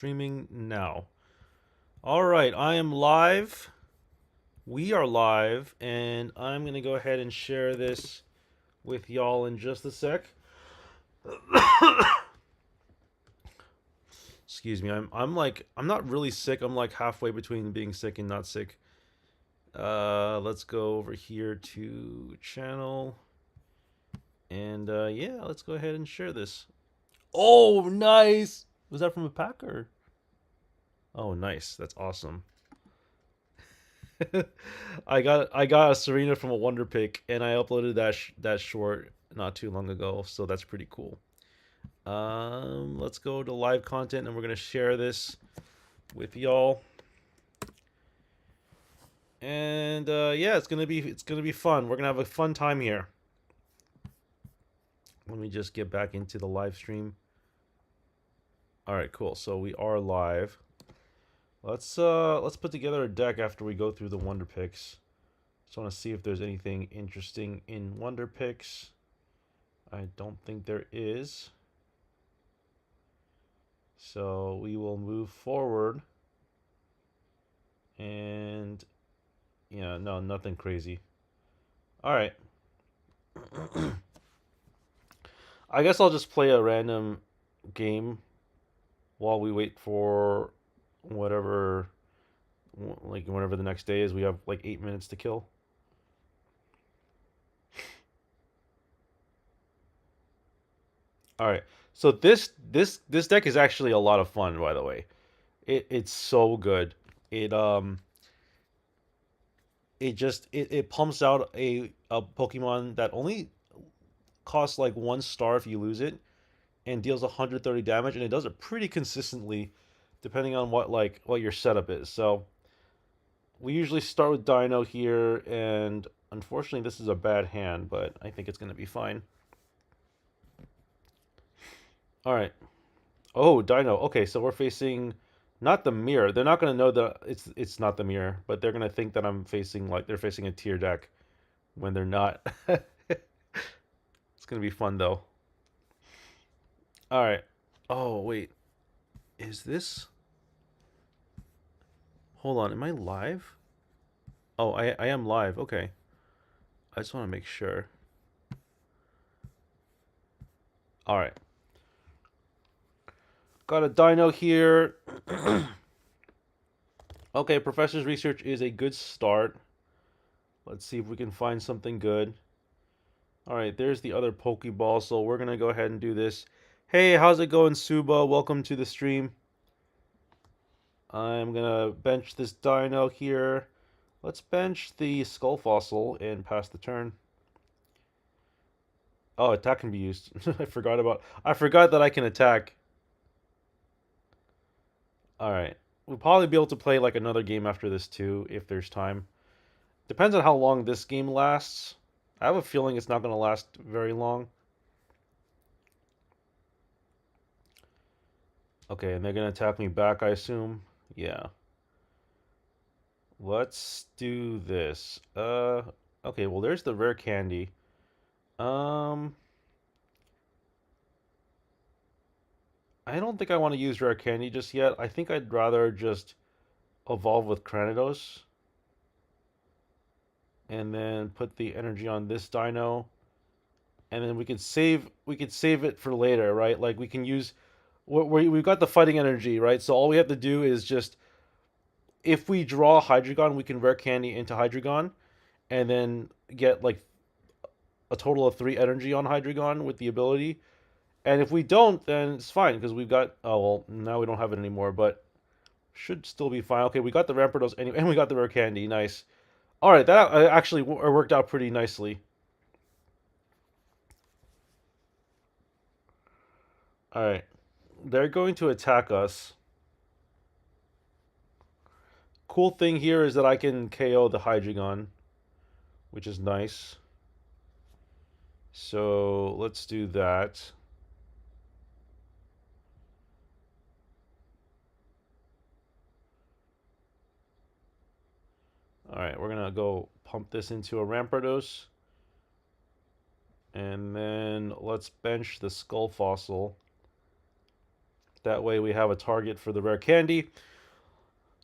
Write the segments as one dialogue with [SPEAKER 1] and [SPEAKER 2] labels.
[SPEAKER 1] Streaming now. All right, I am live. We are live, and I'm gonna go ahead and share this with y'all in just a sec. Excuse me. I'm not really sick. I'm like halfway between being sick and not sick. Let's go over here to channel, and yeah, let's go ahead and share this. Oh, nice. Was that from a packer? Oh, nice. That's awesome. I got a Serena from a Wonder Pick, and I uploaded that short not too long ago, so that's pretty cool. Let's go to live content, and we're gonna share this with y'all. And yeah, it's gonna be fun. We're gonna have a fun time here. Let me just get back into the live stream. All right, cool. So we are live. Let's put together a deck after we go through the Wonder Picks. Just want to see if there's anything interesting in Wonder Picks. I don't think there is. So we will move forward. And yeah, no, nothing crazy. All right. I guess I'll just play a random game while we wait for whatever, like whatever the next day is. We have like 8 minutes to kill. All right. So this deck is actually a lot of fun, by the way. It's so good. It it pumps out a Pokemon that only costs like 1 star if you lose it, and deals 130 damage, and it does it pretty consistently, depending on what your setup is. So we usually start with Dino here, and unfortunately this is a bad hand, but I think it's gonna be fine. All right. Oh, Dino. Okay, so we're facing not the mirror. They're not gonna know that it's not the mirror, but they're gonna think that I'm facing like they're facing a tier deck when they're not. It's gonna be fun though. All right. Oh wait, is this? Hold on, am I live? Oh, I am live. Okay. I just want to make sure. All right. Got a dino here. Okay, Professor's research is a good start. Let's see if we can find something good. All right, there's the other Pokeball, so we're going to go ahead and do this. Hey, how's it going, Suba? Welcome to the stream. I'm going to bench this dino here. Let's bench the Skull Fossil and pass the turn. Oh, attack can be used. I forgot that I can attack. All right. We'll probably be able to play like another game after this too, if there's time. Depends on how long this game lasts. I have a feeling it's not going to last very long. Okay, and they're going to attack me back, I assume. Yeah. Let's do this. Okay, well there's the rare candy. Um, I don't think I want to use rare candy just yet. I think I'd rather just evolve with Cranidos and then put the energy on this dino, and then we could save it for later, right? Like we can use we've got the fighting energy, right? So all we have to do is just if we draw Hydreigon, we can rare candy into Hydreigon, and then get like a total of 3 energy on Hydreigon with the ability. And if we don't, then it's fine because we've got. Oh well, now we don't have it anymore, but should still be fine. Okay, we got the Rampardos anyway, and we got the rare candy. Nice. All right, that actually worked out pretty nicely. All right, they're going to attack us. Cool thing here is that I can KO the Hydreigon, which is nice. So let's do that. All right, we're gonna go pump this into a Rampardos, and then let's bench the Skull Fossil. That way we have a target for the rare candy.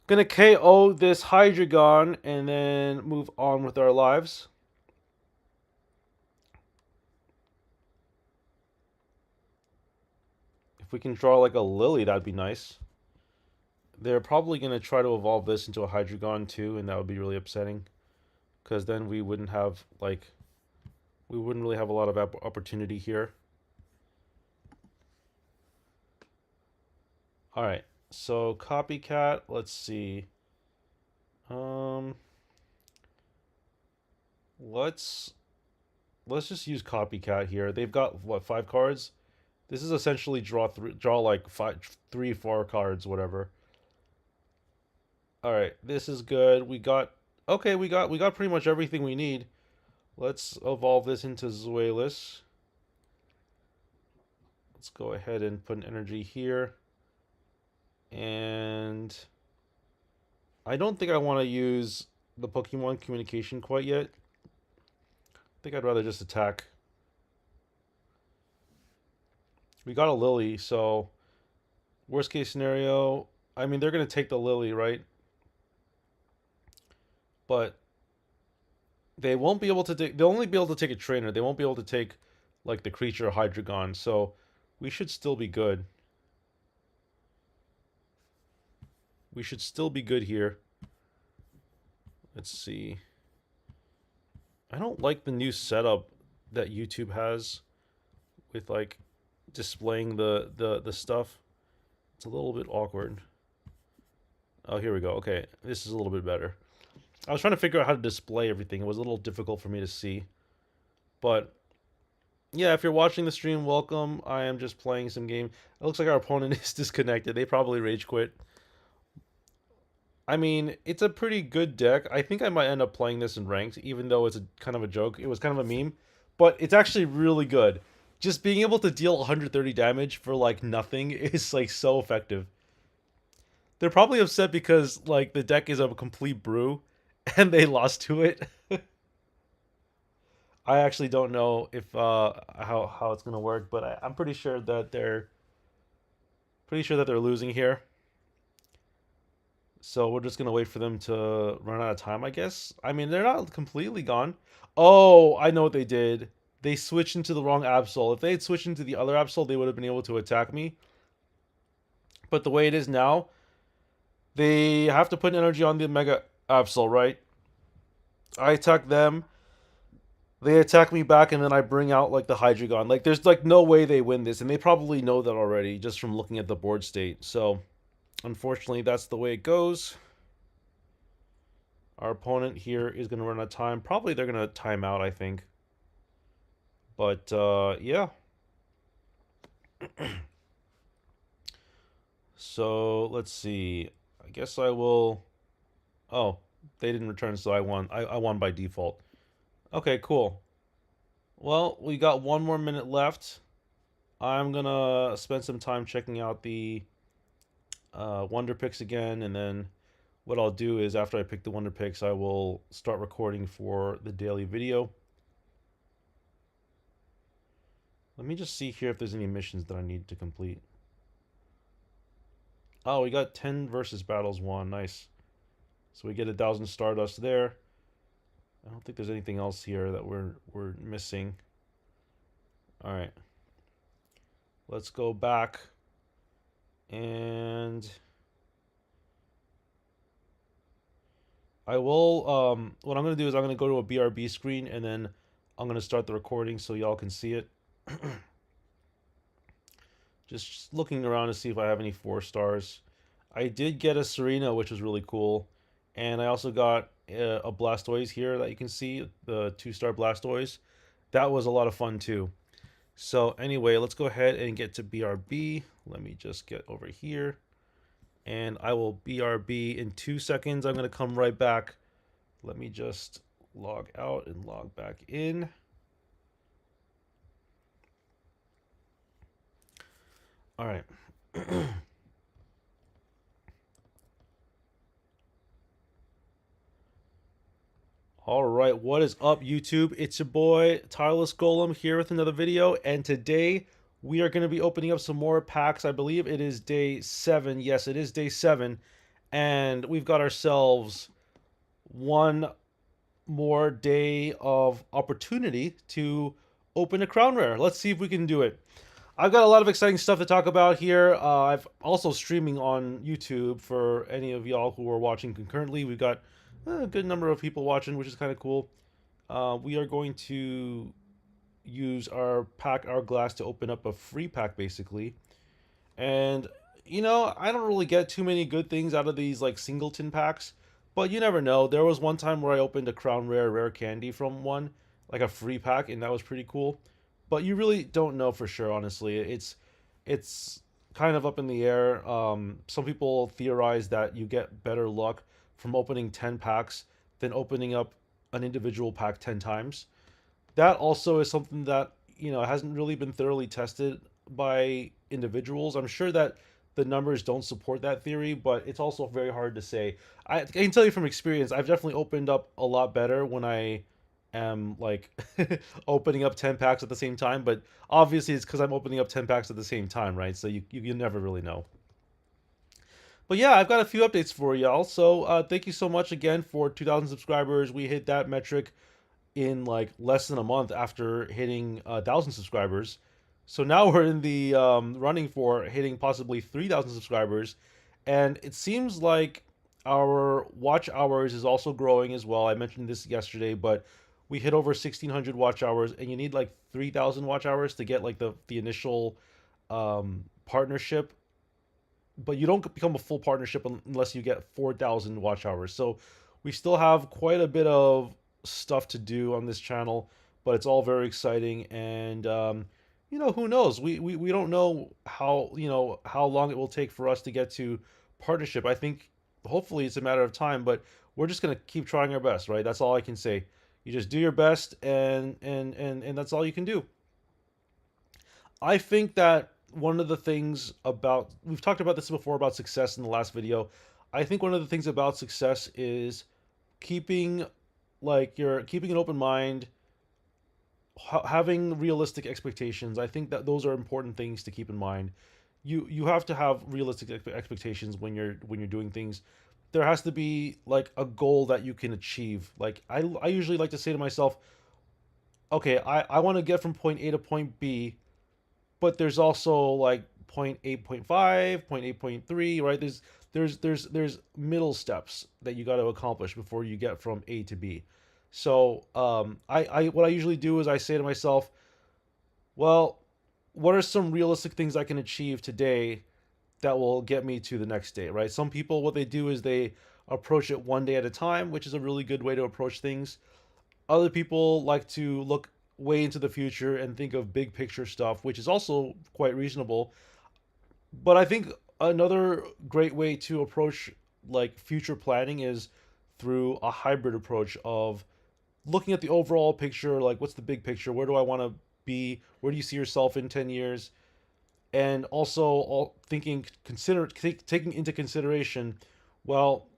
[SPEAKER 1] Gonna KO this Hydreigon and then move on with our lives. If we can draw like a Lily, that'd be nice. They're probably gonna try to evolve this into a Hydreigon too, and that would be really upsetting. Because then we wouldn't have like we wouldn't really have a lot of opportunity here. All right, so copycat. Let's see. Um, let's let's just use copycat here. They've got what, 5 cards? This is essentially draw like 4 cards, whatever. All right, this is good. We got pretty much everything we need. Let's evolve this into Zweilous. Let's go ahead and put an energy here. And I don't think I want to use the Pokemon communication quite yet. I think I'd rather just attack. We got a Lily, so worst case scenario, I mean, they're going to take the Lily, right? But they won't be able to take, they'll only be able to take a trainer. They won't be able to take like the creature Hydreigon, so we should still be good. We should still be good here. Let's see. I don't like the new setup that YouTube has with like displaying the stuff. It's a little bit awkward. Oh, here we go. Okay, this is a little bit better. I was trying to figure out how to display everything. It was a little difficult for me to see. But yeah, if you're watching the stream, welcome. I am just playing some game. It looks like our opponent is disconnected. They probably rage quit. I mean, it's a pretty good deck. I think I might end up playing this in ranked, even though it's a kind of a joke. It was kind of a meme, but it's actually really good. Just being able to deal 130 damage for like nothing is like so effective. They're probably upset because like the deck is a complete brew and they lost to it. I actually don't know if how it's gonna work, but I'm pretty sure that they're losing here. So we're just gonna wait for them to run out of time, I guess. I mean, they're not completely gone. Oh, I know what they did. They switched into the wrong Absol. If they had switched into the other Absol, they would have been able to attack me. But the way it is now, they have to put energy on the Mega Absol, right? I attack them. They attack me back, and then I bring out like the Hydreigon. Like, there's like no way they win this, and they probably know that already just from looking at the board state. So, unfortunately, that's the way it goes. Our opponent here is going to run out of time. Probably they're going to time out, I think. But, yeah. So, let's see. I guess I will... Oh, they didn't return, so I won. I won by default. Okay, cool. Well, we got 1 more minute left. I'm going to spend some time checking out the Wonder Picks again, and then what I'll do is after I pick the Wonder Picks, I will start recording for the daily video. Let me just see here if there's any missions that I need to complete. Oh, we got 10 versus battles won. Nice. So we get 1,000 Stardust there. I don't think there's anything else here that we're missing. All right. Let's go back and I will what I'm going to do is I'm going to go to a BRB screen and then I'm going to start the recording so y'all can see it. Just looking around to see if I have any 4 stars. I did get a Serena, which was really cool. And I also got a Blastoise here that you can see, the 2-star Blastoise. That was a lot of fun too. So anyway, let's go ahead and get to BRB. Let me just get over here. And I will BRB in 2 seconds. I'm going to come right back. Let me just log out and log back in. All right. All right, what is up, YouTube? It's your boy Tireless Golem here with another video, and today we are going to be opening up some more packs. I believe it is day 7. Yes, it is day 7. And we've got ourselves one more day of opportunity to open a crown rare. Let's see if we can do it. I've got a lot of exciting stuff to talk about here. I've also streaming on YouTube for any of y'all who are watching concurrently. We've got a good number of people watching, which is kind of cool. We are going to use our pack hourglass to open up a free pack, basically. And I don't really get too many good things out of these like singleton packs, but you never know. There was one time where I opened a crown rare candy from one, like a free pack, and that was pretty cool. But you really don't know for sure, honestly. It's kind of up in the air. Some people theorize that you get better luck from opening 10 packs than opening up an individual pack 10 times. That also is something that hasn't really been thoroughly tested by individuals. I'm sure that the numbers don't support that theory, but it's also very hard to say. I can tell you from experience, I've definitely opened up a lot better when I am like opening up 10 packs at the same time, but obviously it's because I'm opening up 10 packs at the same time, right? So you never really know. But yeah, I've got a few updates for y'all. So thank you so much again for 2,000 subscribers. We hit that metric in like less than a month after hitting 1,000 subscribers. So now we're in the running for hitting possibly 3,000 subscribers, and it seems like our watch hours is also growing as well. I mentioned this yesterday, but we hit over 1,600 watch hours, and you need like 3,000 watch hours to get like the initial partnership. But you don't become a full partnership unless you get 4,000 watch hours. So we still have quite a bit of stuff to do on this channel, but it's all very exciting. And who knows? We don't know how long it will take for us to get to partnership. I think hopefully it's a matter of time, but we're just gonna keep trying our best, right? That's all I can say. You just do your best, and that's all you can do. I think that one of the things about, we've talked about this before about success in the last video. I think one of the things about success is keeping you're keeping an open mind, having realistic expectations. I think that those are important things to keep in mind. You have to have realistic expectations when you're doing things. There has to be like a goal that you can achieve. Like I usually like to say to myself, okay, I want to get from point A to point B, but there's also like point 8.5, point 8.3, right? There's middle steps that you got to accomplish before you get from A to B. So I what I usually do is I say to myself, well, what are some realistic things I can achieve today that will get me to the next day, right? Some people, what they do is they approach it one day at a time, which is a really good way to approach things. Other people like to look way into the future and think of big picture stuff, which is also quite reasonable. But I think another great way to approach like future planning is through a hybrid approach of looking at the overall picture, like what's the big picture? Where do I want to be? Where do you see yourself in 10 years? And also taking into consideration, well,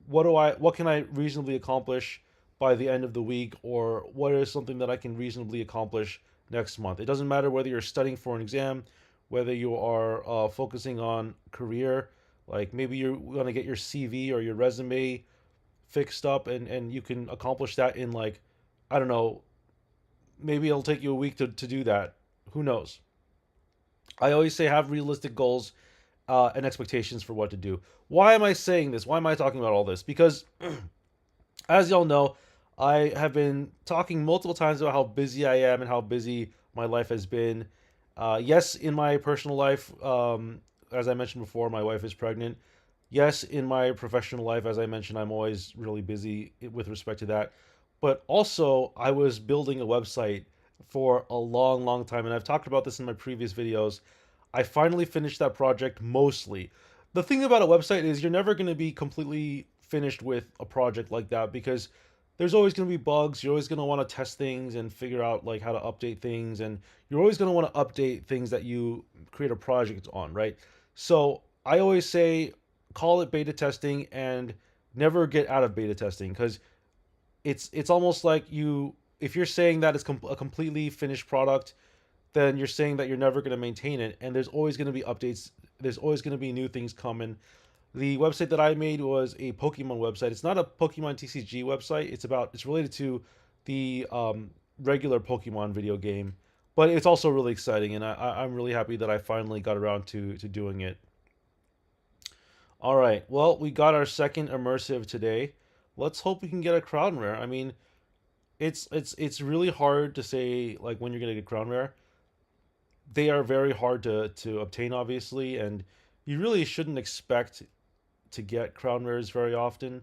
[SPEAKER 1] what can I reasonably accomplish by the end of the week, or what is something that I can reasonably accomplish next month? It doesn't matter whether you're studying for an exam, whether you are focusing on career, like maybe you're going to get your CV or your resume fixed up, and you can accomplish that in like, I don't know, maybe it'll take you a week to do that. Who knows? I always say have realistic goals and expectations for what to do. Why am I saying this? Why am I talking about all this? Because as y'all know, I have been talking multiple times about how busy I am and how busy my life has been. Yes, in my personal life, as I mentioned before, my wife is pregnant. Yes, in my professional life, as I mentioned, I'm always really busy with respect to that. But also, I was building a website for a long, long time, and I've talked about this in my previous videos. I finally finished that project mostly. The thing about a website is you're never going to be completely finished with a project like that because there's always going to be bugs. You're always going to want to test things and figure out like how to update things, and you're always going to want to update things that you create a project on, right? So I always say call it beta testing and never get out of beta testing because it's almost like you, if you're saying that it's a completely finished product, then you're saying that you're never going to maintain it, and there's always going to be updates. There's always going to be new things coming. The website that I made was a Pokemon website. It's not a Pokemon TCG website. It's related to the regular Pokemon video game, but it's also really exciting, and I'm really happy that I finally got around to doing it. All right, well, we got our second immersive today. Let's hope we can get a crown rare. I mean, it's really hard to say like when you're gonna get crown rare. They are very hard to obtain, obviously, and you really shouldn't expect to get crown rares very often.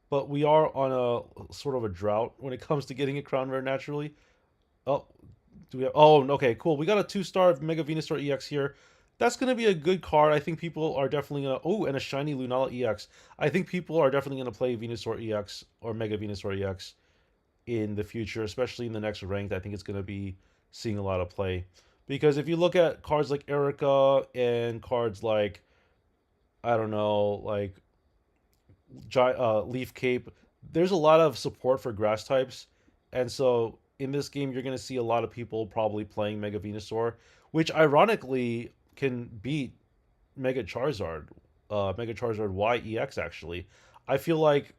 [SPEAKER 1] But we are on a sort of a drought when it comes to getting a crown rare naturally. Oh, do we have? Oh, okay, cool. We got a 2-star Mega Venusaur EX here. That's gonna be a good card. I think people are definitely gonna. Oh, and a shiny Lunala EX. I think people are definitely gonna play Venusaur EX or Mega Venusaur EX in the future, especially in the next ranked. I think it's gonna be seeing a lot of play because if you look at cards like Erica and cards like I don't know, like Leaf Cape, there's a lot of support for grass types, and so in this game you're going to see a lot of people probably playing Mega Venusaur, which ironically can beat Mega Charizard YEX actually. I feel like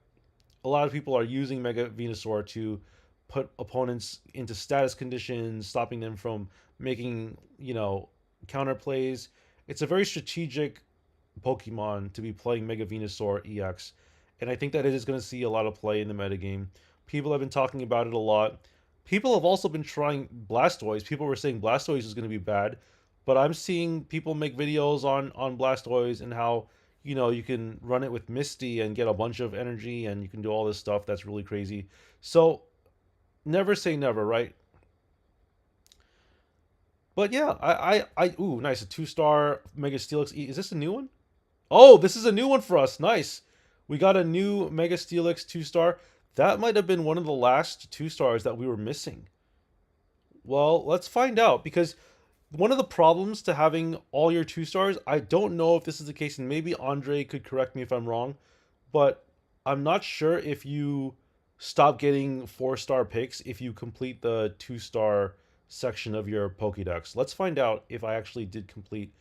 [SPEAKER 1] a lot of people are using Mega Venusaur to put opponents into status conditions, stopping them from making, counter plays. It's a very strategic Pokemon to be playing Mega Venusaur EX, and I think that it is going to see a lot of play in the metagame. People have been talking about it a lot. People have also been trying Blastoise. People were saying Blastoise is going to be bad, but I'm seeing people make videos on Blastoise and how you can run it with Misty and get a bunch of energy, and you can do all this stuff that's really crazy. So never say never, right? But yeah, ooh, nice, a 2-star Mega Steelix E. Is this a new one? Oh, this is a new one for us. Nice. We got a new Mega Steelix 2-star. That might have been one of the last 2-stars that we were missing. Well, let's find out because one of the problems to having all your 2-stars, I don't know if this is the case, and maybe Andre could correct me if I'm wrong, but I'm not sure if you stop getting 4-star picks if you complete the 2-star section of your Pokédex. Let's find out if I actually did complete.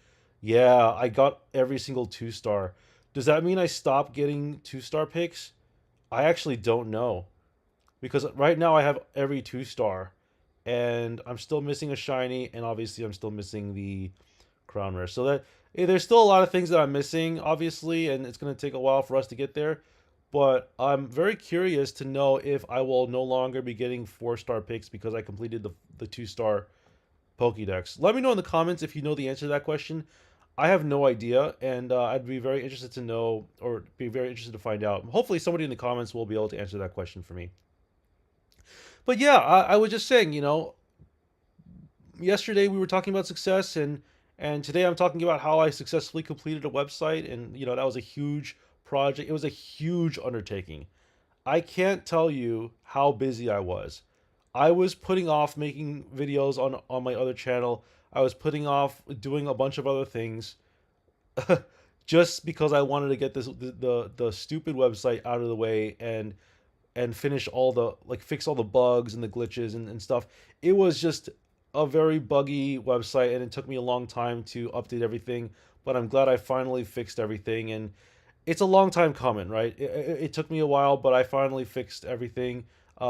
[SPEAKER 1] Yeah, I got every single 2-star. Does that mean I stopped getting 2-star picks? I actually don't know because right now I have every 2-star and I'm still missing a shiny, and obviously I'm still missing the crown rare. So that there's still a lot of things that I'm missing, obviously, and it's going to take a while for us to get there. But I'm very curious to know if I will no longer be getting 4-star picks because I completed the 2-star Pokédex. Let me know in the comments if you know the answer to that question. I have no idea, and I'd be very interested to know, or be very interested to find out. Hopefully, somebody in the comments will be able to answer that question for me. But yeah, I was just saying, yesterday we were talking about success, and today I'm talking about how I successfully completed a website, and that was a huge project. It was a huge undertaking. I can't tell you how busy I was. I was putting off making videos on my other channel. I was putting off doing a bunch of other things just because I wanted to get the stupid website out of the way and finish all the like fix all the bugs and the glitches and stuff. It was just a very buggy website, and it took me a long time to update everything, but I'm glad I finally fixed everything. And it's a long time coming, right? It took me a while, but I finally fixed everything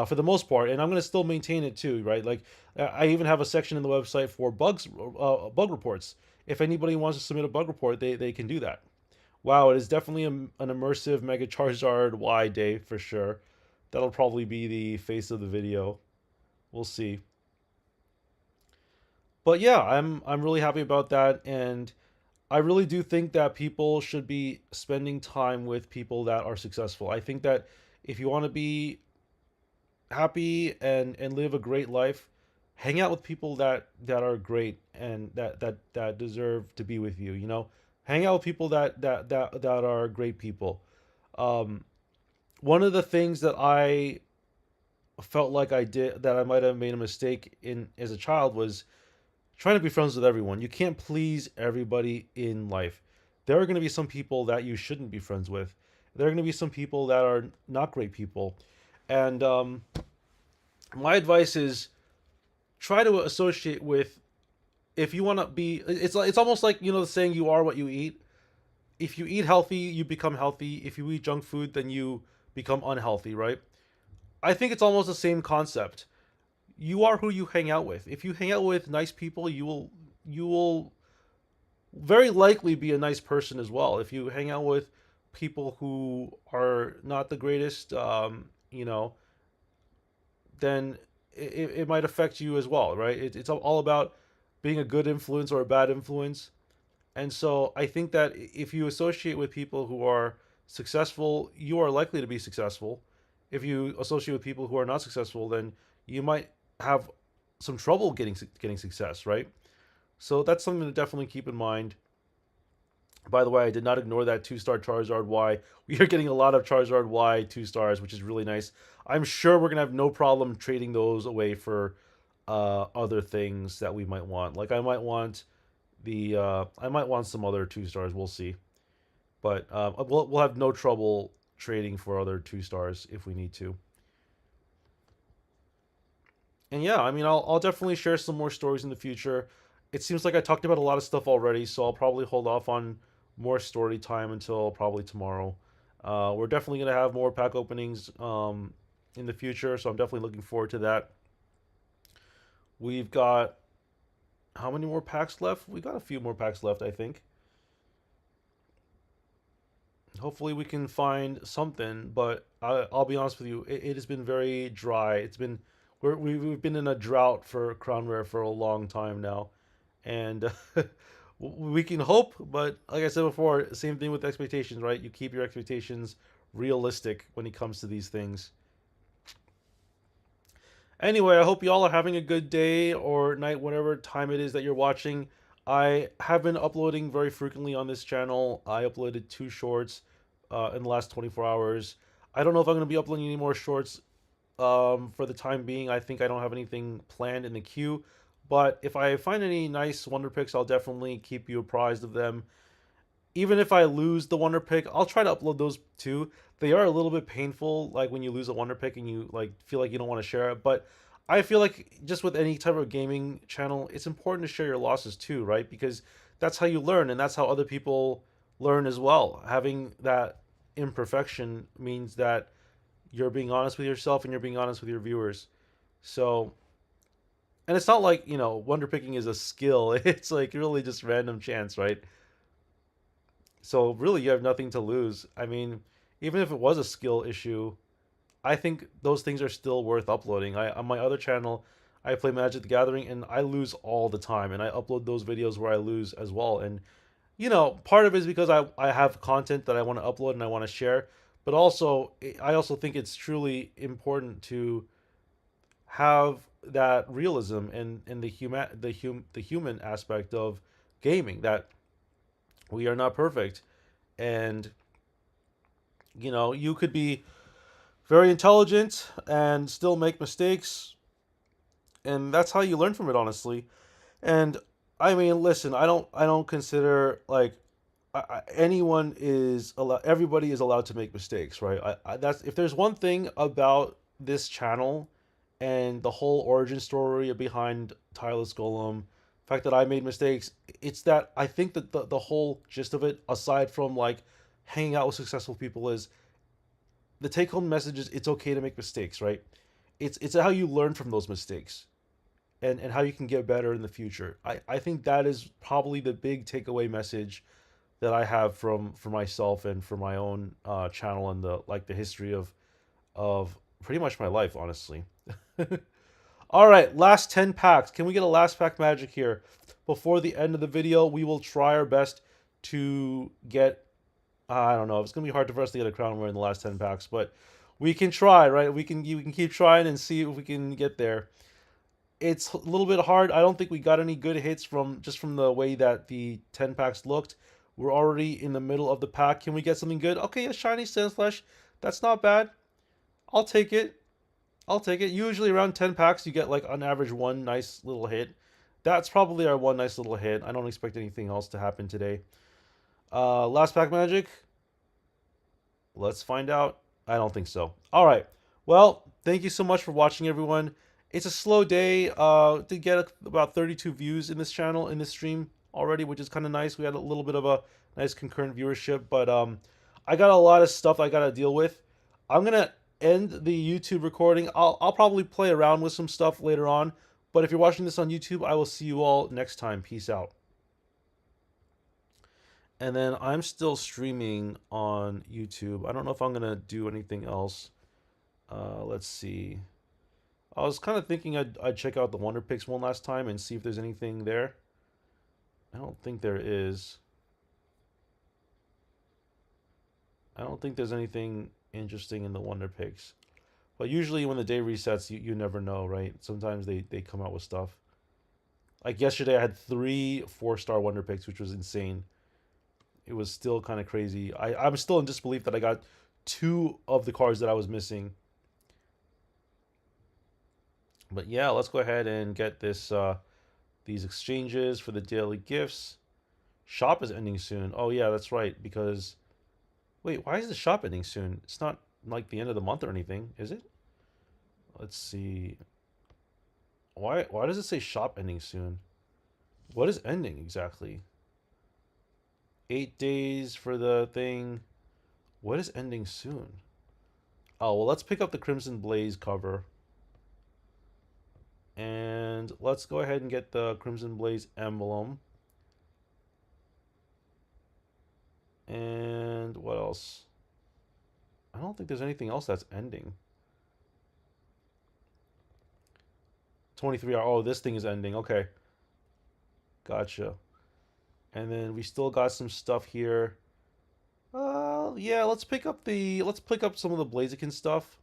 [SPEAKER 1] for the most part, and I'm gonna still maintain it too, right? Like I even have a section in the website for bug reports. If anybody wants to submit a bug report, they can do that. Wow, it is definitely an immersive Mega Charizard Y day for sure. That'll probably be the face of the video. We'll see. But yeah, I'm really happy about that, and I really do think that people should be spending time with people that are successful. I think that if you want to be happy and live a great life, hang out with people that are great and that deserve to be with you. Hang out with people that are great people. Um, One of the things that I felt like I did that I might have made a mistake in as a child was trying to be friends with everyone. You can't please everybody in life. There are going to be some people that you shouldn't be friends with. There are going to be some people that are not great people. And my advice is try to associate with if you want to be, it's almost like, you know, the saying, you are what you eat. If you eat healthy, you become healthy. If you eat junk food, then you become unhealthy, right? I think it's almost the same concept. You are who you hang out with. If you hang out with nice people, you will very likely be a nice person as well. If you hang out with people who are not the greatest, you know, then it might affect you as well, right? It's all about being a good influence or a bad influence. And so I think that if you associate with people who are successful, you are likely to be successful. If you associate with people who are not successful, then you might have some trouble getting success, right? So that's something to definitely keep in mind. By the way, I did not ignore that 2-star Charizard Y. We are getting a lot of Charizard Y 2 stars, which is really nice. I'm sure we're gonna have no problem trading those away for other things that we might want. Like I might want some other 2 stars. We'll see, but we'll have no trouble trading for other 2 stars if we need to. And yeah, I mean, I'll definitely share some more stories in the future. It seems like I talked about a lot of stuff already, so I'll probably hold off on more story time until probably tomorrow. We're definitely gonna have more pack openings in the future, so I'm definitely looking forward to that. We've got how many more packs left? We got a few more packs left, I think. Hopefully, we can find something, but I'll be honest with you, it has been very dry. We've been in a drought for Crown Rare for a long time now, and we can hope, but like I said before, same thing with expectations, right? You keep your expectations realistic when it comes to these things. Anyway, I hope you all are having a good day or night, whatever time it is that you're watching. I have been uploading very frequently on this channel. I uploaded 2 shorts in the last 24 hours. I don't know if I'm going to be uploading any more shorts for the time being. I think I don't have anything planned in the queue. But if I find any nice Wonder Picks, I'll definitely keep you apprised of them. Even if I lose the Wonder Pick, I'll try to upload those too. They are a little bit painful, like when you lose a Wonder Pick and you like feel like you don't want to share it. But I feel like just with any type of gaming channel, it's important to share your losses too, right? Because that's how you learn, and that's how other people learn as well. Having that imperfection means that you're being honest with yourself and you're being honest with your viewers. So, and it's not like, you know, Wonder Picking is a skill. It's like really just random chance, right? So really, you have nothing to lose. I mean, even if it was a skill issue, I think those things are still worth uploading. I on my other channel, I play Magic the Gathering and I lose all the time, and I upload those videos where I lose as well. And you know, part of it is because I have content that I want to upload and I want to share, but also I also think it's truly important to have that realism and the human aspect of gaming, that we are not perfect. And you know, you could be very intelligent and still make mistakes, and that's how you learn from it, honestly. And I mean, listen, I don't consider like anyone is allowed. Everybody is allowed to make mistakes, right? That's, if there's one thing about this channel and the whole origin story behind Tireless Golem, the fact that I made mistakes, it's that I think that the whole gist of it, aside from like hanging out with successful people, is the take home message is it's okay to make mistakes, right? It's how you learn from those mistakes, and how you can get better in the future. I think that is probably the big takeaway message that I have from for myself and for my own channel and the history of pretty much my life, honestly. All right, last 10 packs. Can we get a last pack magic here? Before the end of the video, we will try our best to get, I don't know, it's going to be hard for us to get a crown rare in the last 10 packs, but we can try, right? We can keep trying and see if we can get there. It's a little bit hard. I don't think we got any good hits from the way that the 10 packs looked. We're already in the middle of the pack. Can we get something good? Okay, a shiny Sandslash. That's not bad. I'll take it. I'll take it. Usually around 10 packs, you get like on average one nice little hit. That's probably our one nice little hit. I don't expect anything else to happen today. Last pack magic. Let's find out. I don't think so. All right. Well, thank you so much for watching, everyone. It's a slow day. Did get about 32 views in this channel in this stream already, which is kind of nice. We had a little bit of a nice concurrent viewership, but I got a lot of stuff I gotta deal with. I'm gonna end the YouTube recording. I'll probably play around with some stuff later on, but if you're watching this on YouTube, I will see you all next time. Peace out. And then I'm still streaming on YouTube. I don't know if I'm gonna do anything else. Let's see. I was kind of thinking I'd check out the Wonder Picks one last time and see if there's anything there. I don't think there is. I don't think there's anything interesting in the Wonder Picks. But usually when the day resets, you never know, right? Sometimes they come out with stuff. Like yesterday, I had 3 4-star Wonder Picks, which was insane. It was still kind of crazy. I'm still in disbelief that I got 2 of the cards that I was missing. But yeah, let's go ahead and get this these exchanges for the daily gifts. Shop is ending soon. Oh yeah, that's right. Because wait, why is the shop ending soon? It's not like the end of the month or anything, is it? Let's see. Why does it say shop ending soon? What is ending exactly? 8 days for the thing. What is ending soon? Oh well, let's pick up the Crimson Blaze cover. And let's go ahead and get the Crimson Blaze emblem. And what else? I don't think there's anything else that's ending. 23 hour. Oh, this thing is ending. Okay. Gotcha. And then we still got some stuff here. Yeah, let's pick up some of the Blaziken stuff.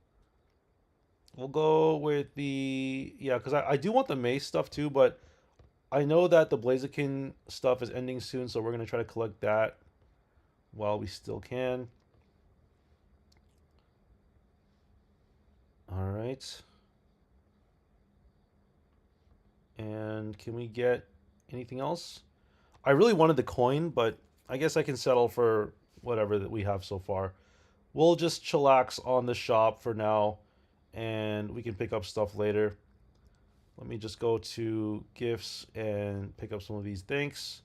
[SPEAKER 1] We'll go with the yeah, because I do want the Mace stuff too, but I know that the Blaziken stuff is ending soon, so we're gonna try to collect that while we still can. All right. And can we get anything else? I really wanted the coin, but I guess I can settle for whatever that we have so far. We'll just chillax on the shop for now, and we can pick up stuff later. Let me just go to gifts and pick up some of these thanks.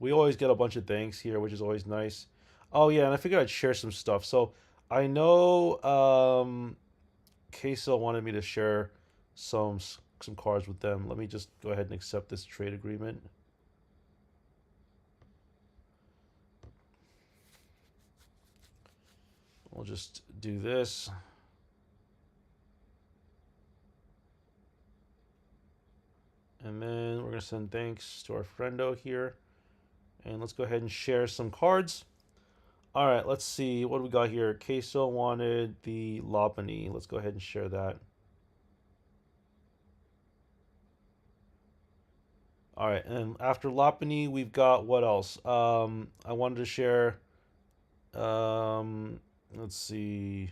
[SPEAKER 1] We always get a bunch of thanks here, which is always nice. Oh yeah, and I figured I'd share some stuff. So I know Queso wanted me to share some cards with them. Let me just go ahead and accept this trade agreement. We'll just do this. And then we're going to send thanks to our friendo here. And let's go ahead and share some cards. All right, let's see. What do we got here? Queso wanted the Lopunny. Let's go ahead and share that. All right, and after Lopunny, we've got what else? I wanted to share. Let's see.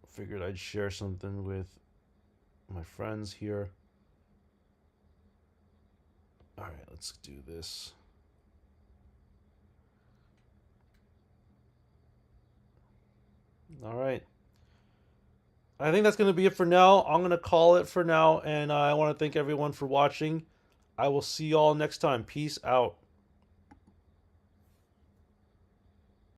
[SPEAKER 1] Figured I'd share something with my friends here. All right, let's do this. All right. I think that's going to be it for now. I'm going to call it for now, and I want to thank everyone for watching. I will see y'all next time. Peace out.